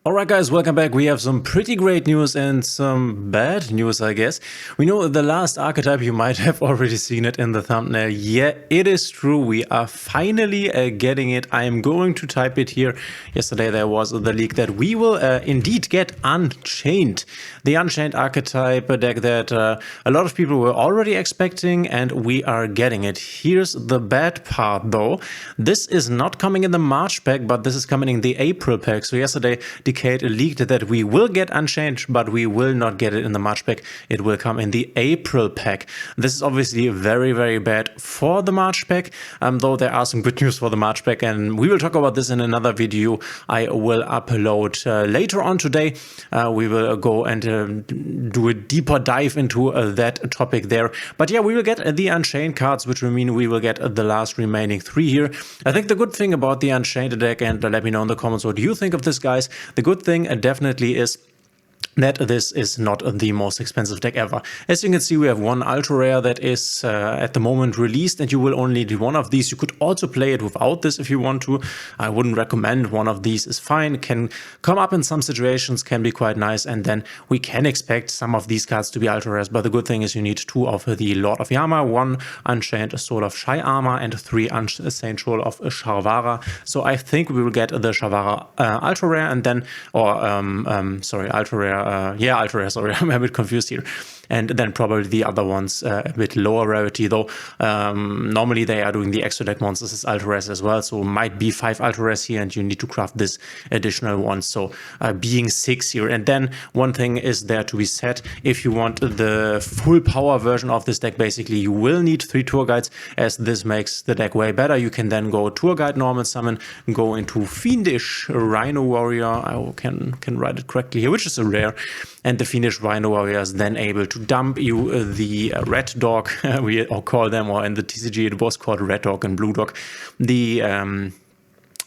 Alright guys, welcome back. We have some pretty great news and some bad news, I guess. We know the last archetype, you might have already seen it in the thumbnail. Yeah, it is true. We are finally getting it. I am going to type it here. Yesterday there was the leak that we will indeed get Unchained. The Unchained archetype, a deck that a lot of people were already expecting, and we are getting it. Here's the bad part though. This is not coming in the March pack, but this is coming in the April pack. So yesterday, Dkayed leaked that we will get Unchained, but we will not get it in the March pack. It will come in the April pack. This is obviously very, very bad for the March pack, though there are some good news for the March pack, and we will talk about this in another video I will upload later on today. We will go and do a deeper dive into that topic there. But yeah, we will get the Unchained cards, which will mean we will get the last remaining 3 here. I think the good thing about the Unchained deck, and let me know in the comments what you think of this, guys. The good thing definitely is that this is not the most expensive deck ever. As you can see, we have one ultra rare that is at the moment released, and you will only need one of these. You could also play it without this if you want to. I wouldn't recommend. One of these is fine, can come up in some situations, can be quite nice, and then we can expect some of these cards to be ultra rares. But the good thing is you need 2 of the Lord of Yama, 1 Unchained Soul of Shai Armor, and 3 Unchained Soul of Sharvara. So I think we will get the Sharvara ultra rare, and then, or sorry, ultra rare. Ultra rare, sorry, I'm a bit confused here. And then probably the other ones a bit lower rarity, though normally they are doing the extra deck monsters as ultra rares as well, so might be 5 ultra rares here, and you need to craft this additional one, so being 6 here. And then one thing is there to be said: if you want the full power version of this deck, basically you will need 3 tour guides, as this makes the deck way better. You can then go tour guide, normal summon, go into Fiendish Rhino Warrior, I can write it correctly here, which is a rare, and the Fiendish Rhino Warrior is then able to dump you the Red Dog, we all call them, or in the TCG it was called Red Dog and Blue Dog.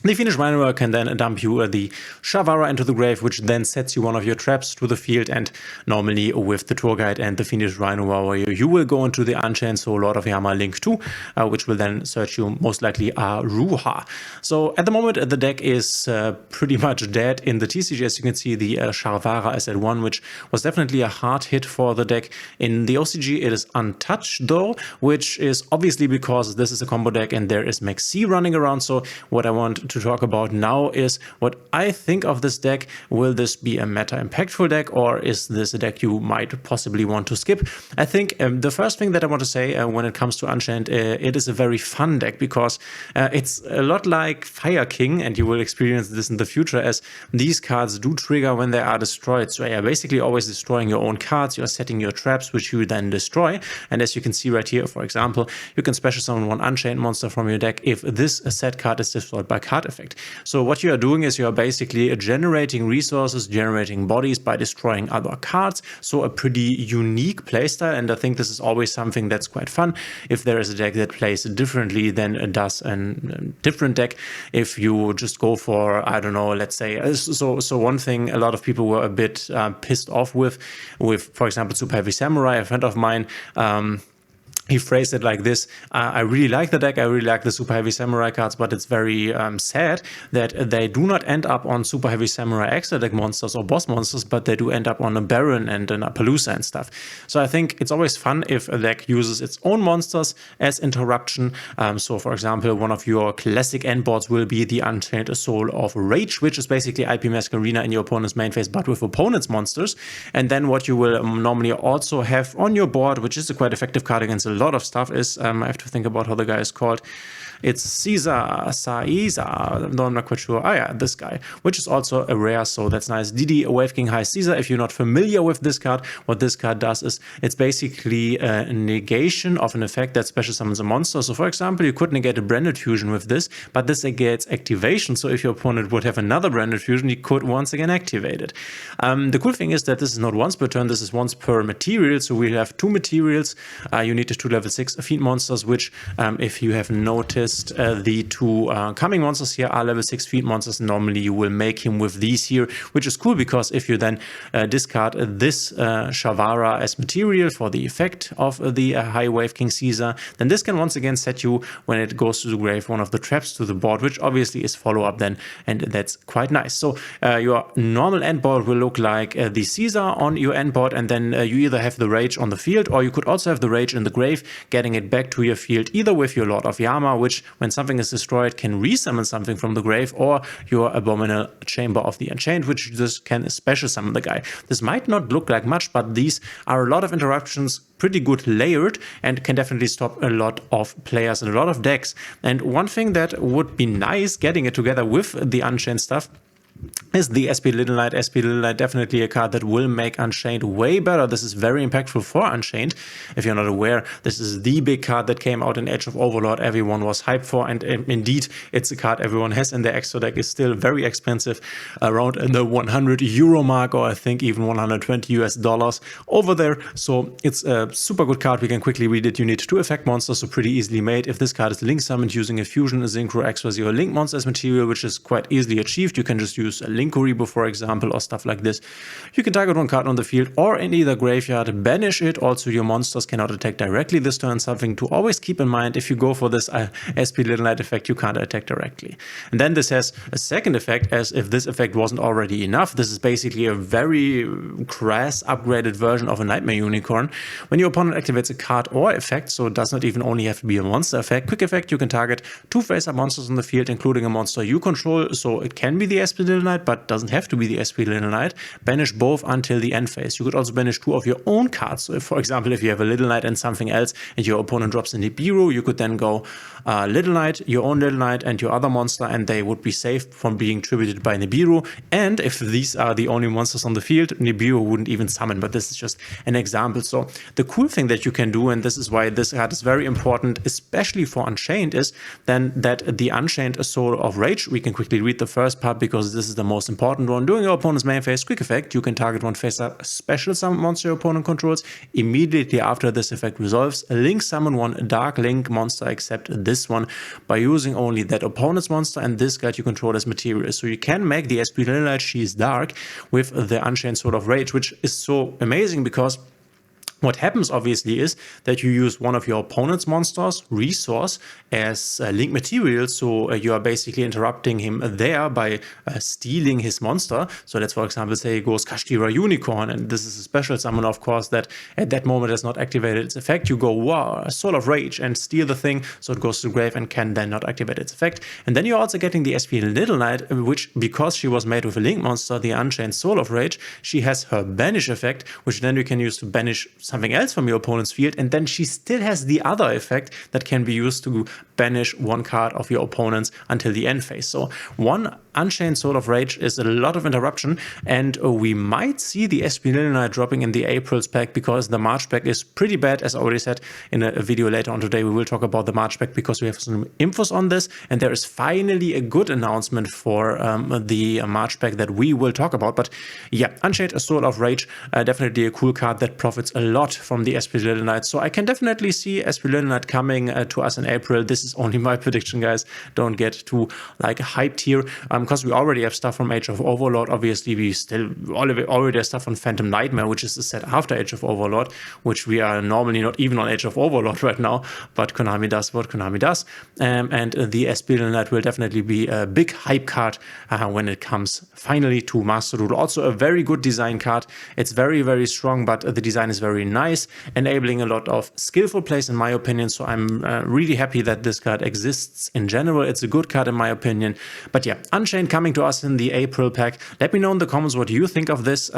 The Fiendish Rhino Warrior can then dump you the Sharvara into the grave, which then sets you one of your traps to the field, and normally with the tour guide and the Fiendish Rhino Warrior you will go into the Unchained Soul Lord of Yama Link 2, which will then search you most likely Ruha. So at the moment the deck is pretty much dead in the TCG. As you can see, the Sharvara is at 1, which was definitely a hard hit for the deck. In the OCG it is untouched though, which is obviously because this is a combo deck and there is Maxi running around. So what I want to talk about now is what I think of this deck. Will this be a meta impactful deck, or is this a deck you might possibly want to skip? I think the first thing that I want to say when it comes to Unchained, it is a very fun deck, because it's a lot like Fire King, and you will experience this in the future, as these cards do trigger when they are destroyed. So you're basically always destroying your own cards, you're setting your traps, which you then destroy. And as you can see right here, for example, you can special summon 1 Unchained monster from your deck if this set card is destroyed by card effect. So what you are doing is you are basically generating resources, generating bodies by destroying other cards. So a pretty unique playstyle, and I think this is always something that's quite fun if there is a deck that plays differently than it does a different deck. If you just go for, I don't know, let's say, so one thing a lot of people were a bit pissed off with, for example, Super Heavy Samurai, a friend of mine, he phrased it like this: I really like the deck, I really like the Super Heavy Samurai cards, but it's very sad that they do not end up on Super Heavy Samurai extra deck monsters or boss monsters, but they do end up on a Baron and an Appaloosa and stuff. So I think it's always fun if a deck uses its own monsters as interruption. So for example, one of your classic endboards will be the Unchained Soul of Rage, which is basically IP Masquerena in your opponent's main phase, but with opponent's monsters. And then what you will normally also have on your board, which is a quite effective card against a lot of stuff, is I have to think about how the guy is called. It's Saiza, no, I'm not quite sure. Ah yeah, this guy, which is also a rare, so that's nice. DD Wave King High Caesar. If you're not familiar with this card, what this card does is it's basically a negation of an effect that special summons a monster. So for example, you could negate a Branded Fusion with this, but this negates activation. So if your opponent would have another Branded Fusion, he could once again activate it. The cool thing is that this is not once per turn, this is once per material. So we have 2 materials. You need the 2 level 6 Fiend monsters, which if you have noticed, noticed the two coming monsters here are level 6 field monsters. Normally you will make him with these here, which is cool because if you then discard this Shavara as material for the effect of the High Wave King Caesar, then this can once again set you, when it goes to the grave, one of the traps to the board, which obviously is follow-up then, and that's quite nice. So your normal end board will look like the Caesar on your end board, and then you either have the Rage on the field, or you could also have the Rage in the grave, getting it back to your field either with your Lord of Yama, which when something is destroyed can resummon something from the grave, or your Abominable Chamber of the Unchained, which just can special summon the guy. This might not look like much, but these are a lot of interruptions, pretty good layered, and can definitely stop a lot of players and a lot of decks. And one thing that would be nice, getting it together with the Unchained stuff, is the SP Little Knight. SP Little Knight, definitely a card that will make Unchained way better. This is very impactful for Unchained. If you're not aware, this is the big card that came out in Age of Overlord, everyone was hyped for, and indeed it's a card everyone has in their extra deck. Is still very expensive, around the €100 mark, or I think even $120 over there. So it's a super good card. We can quickly read it. You need 2 effect monsters, so pretty easily made. If this card is link summoned using a fusion, a synchro, X or link monster as material, which is quite easily achieved, you can just use a Link Kuriboh, for example, or stuff like this. You can target one card on the field or in either graveyard, banish it. Also, your monsters cannot attack directly this turn. Something to always keep in mind: if you go for this SP Little Knight effect, you can't attack directly. And then this has a second effect, as if this effect wasn't already enough. This is basically a very crass upgraded version of a Nightmare Unicorn. When your opponent activates a card or effect, so it does not even only have to be a monster effect. Quick effect: you can target 2 face-up monsters on the field, including a monster you control. So it can be the SP Little Knight, but doesn't have to be the SP Little Knight. Banish both until the end phase. You could also banish 2 of your own cards. So if, for example, if you have a Little Knight and something else, and your opponent drops in Nibiru, you could then go Little Knight, your own Little Knight, and your other monster, and they would be safe from being tributed by Nibiru. And if these are the only monsters on the field, Nibiru wouldn't even summon, but this is just an example. So the cool thing that you can do, and this is why this card is very important, especially for Unchained, is then that the Unchained Soul of Rage, we can quickly read the first part because this is the most important one. During your opponent's main phase, quick effect: you can target one face-up special summon monster your opponent controls. Immediately after this effect resolves, link summon one Dark Link monster except this one by using only that opponent's monster and this card you control as material. So you can make the SP Little Knight, she's dark, with the Unchained Sword of Rage, which is so amazing because what happens obviously is that you use one of your opponent's monsters, resource, as link material. So you are basically interrupting him there by stealing his monster. So let's, for example, say it goes Kashtira Unicorn, and this is a special summon, of course, that at that moment has not activated its effect. You go, wow, Soul of Rage, and steal the thing, so it goes to the grave and can then not activate its effect. And then you're also getting the SP Little Knight, which, because she was made with a link monster, the Unchained Soul of Rage, she has her banish effect, which then you can use to banish something else from your opponent's field, and then she still has the other effect that can be used to banish one card of your opponent's until the end phase. So one Unchained Soul of Rage is a lot of interruption, and we might see the SP Little Knight dropping in the April's pack, because the March pack is pretty bad. As I already said in a video later on today, we will talk about the March pack because we have some infos on this, and there is finally a good announcement for the March pack that we will talk about. But yeah, Unchained Soul of Rage, definitely a cool card that profits a lot from the SP Little Knight. So I can definitely see SP Little Knight coming to us in April. This is only my prediction, guys. Don't get too like hyped here, because we already have stuff from Age of Overlord. Obviously, we still already have stuff on Phantom Nightmare, which is a set after Age of Overlord, which we are normally not even on Age of Overlord right now, but Konami does what Konami does. And the SP Little Knight will definitely be a big hype card when it comes finally to Master Duel. Also a very good design card. It's very, very strong, but the design is very nice, enabling a lot of skillful plays in my opinion. So I'm really happy that this card exists in general. It's a good card in my opinion. But yeah, Unchained coming to us in the April pack. Let me know in the comments what you think of this.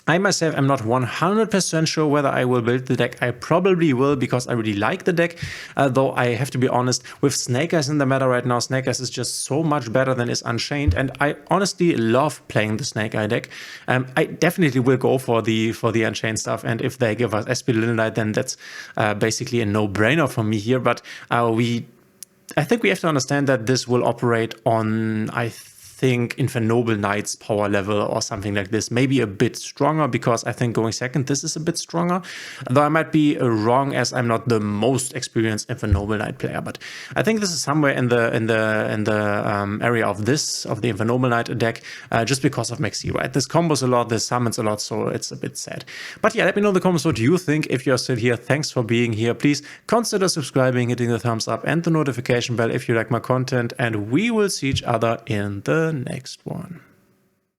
I myself am not 100% sure whether I will build the deck. I probably will, because I really like the deck, though I have to be honest, with Snake Eyes in the meta right now, Snake Eyes is just so much better than is Unchained, and I honestly love playing the Snake Eye deck. I definitely will go for the Unchained stuff, and if they give us SP Little Knight, then that's basically a no-brainer for me here. But I think we have to understand that this will operate on, I think Infernoble Knight's power level or something like this, maybe a bit stronger, because I think going second, this is a bit stronger. Though I might be wrong, as I'm not the most experienced Infernoble Knight player, but I think this is somewhere in the area of the Infernoble Knight deck, just because of Maxi, right? This combos a lot, this summons a lot, so it's a bit sad. But yeah, let me know in the comments what you think. If you're still here, thanks for being here. Please consider subscribing, hitting the thumbs up and the notification bell if you like my content, and we will see each other in the next one.